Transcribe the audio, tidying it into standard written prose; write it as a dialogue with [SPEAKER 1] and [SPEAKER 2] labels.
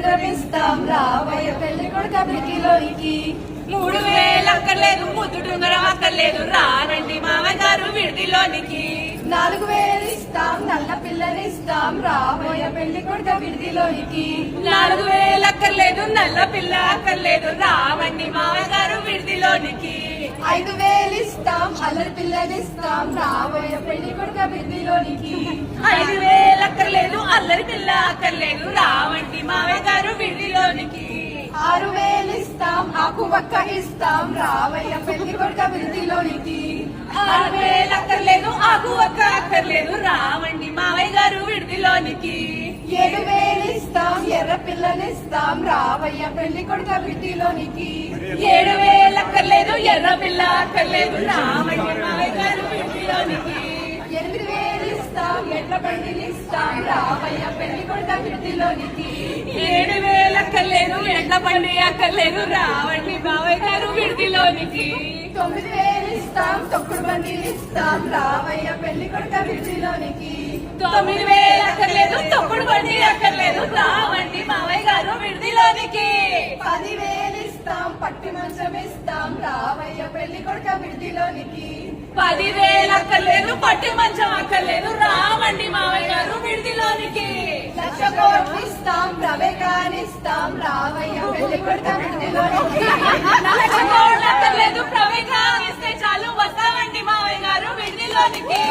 [SPEAKER 1] మంచం ఇస్తాం రావయ్య పెళ్లి కొడుక విడిదిలోనికి
[SPEAKER 2] 3000 అక్కర్లేదు ముద్దుడుంగరం అక్కర్లేదు రారండి మామయ్య గారు విడిదిలోనికి
[SPEAKER 1] 4000 ఇస్తాం నల్ల పిల్లని ఇస్తాం రావయ్య పెళ్లి కొడుక విడిదిలోనికి
[SPEAKER 2] 4000 అక్కర్లేదు నల్ల పిల్ల అక్కర్లేదు రావండి మామయ్య గారు విడిదిలోనికి
[SPEAKER 1] 5000 ఇస్తాం అల్లరి పిల్లని ఇస్తాం రావయ్య పెళ్లి కొడుక విడిదిలోనికి
[SPEAKER 2] 5000 అక్కర్లేదు అల్లరి పిల్ల అక్కర్లేదు రావండి మామయ్య గారు విడిదిలోనికి
[SPEAKER 1] 6000 ఇస్తాం ఆకు వక్క ఇస్తాం రావయ్య పెళ్లి కొడుక విడిదిలోనికి
[SPEAKER 2] 6000 అక్కర్లేదు ఆకు ఒక్క అక్కర్లేదు రావండి మామయ్య గారు విడిదిలోనికి
[SPEAKER 1] 7000 ఇస్తాం ఎర్ర పిల్లని ఇస్తాం రావయ్య పెళ్లి కొడుక విడిదిలోనికి
[SPEAKER 2] 7000 అక్కర్లేదు ఎర్ర పిల్ల అక్కర్లేదు రావండి మామయ్య గారు విడిదిలోనికి
[SPEAKER 1] 8000 ఇస్తాం ఎడ్ల బండిని ఇస్తాం రావయ్య పెళ్లి కొడుక విడిదిలోనికి
[SPEAKER 2] 7000 అక్కర్లేదు ఎండ పండి అక్కర్లేదు రావండి మామయ్య గారు విడిదిలోనికి
[SPEAKER 1] 9000 ఇస్తాం తొక్కుడు బండిని ఇస్తాం రావయ్య పెళ్లి కొడుక విడిదిలోనికి
[SPEAKER 2] 9000 అక్కర్లేదు తొక్కుడు బండి అక్కర్లేదు రావండి మామయ్య గారు విడిదిలోనికి
[SPEAKER 1] 10,000 ఇస్తాం పట్టి మంచం ఇస్తాం రావయ్య పెళ్లి కొడుక విడిదిలోనికి
[SPEAKER 2] 10,000 అక్కర్లేదు పట్టి మంచం అక్కర్లేదు రావండి మామయ్య గారు విడిదిలోనికి
[SPEAKER 1] 1,00,000 కోట్లు ఇస్తాం ప్రవేగానిస్తాం రావయ్య పెళ్లి కొడుక విడిదిలోనికి
[SPEAKER 2] 1,00,000 కోట్లు అక్కర్లేదు ప్రవేగా ఇస్తే చాలు వస్తామండి మామయ్య గారు విడిదిలోనికి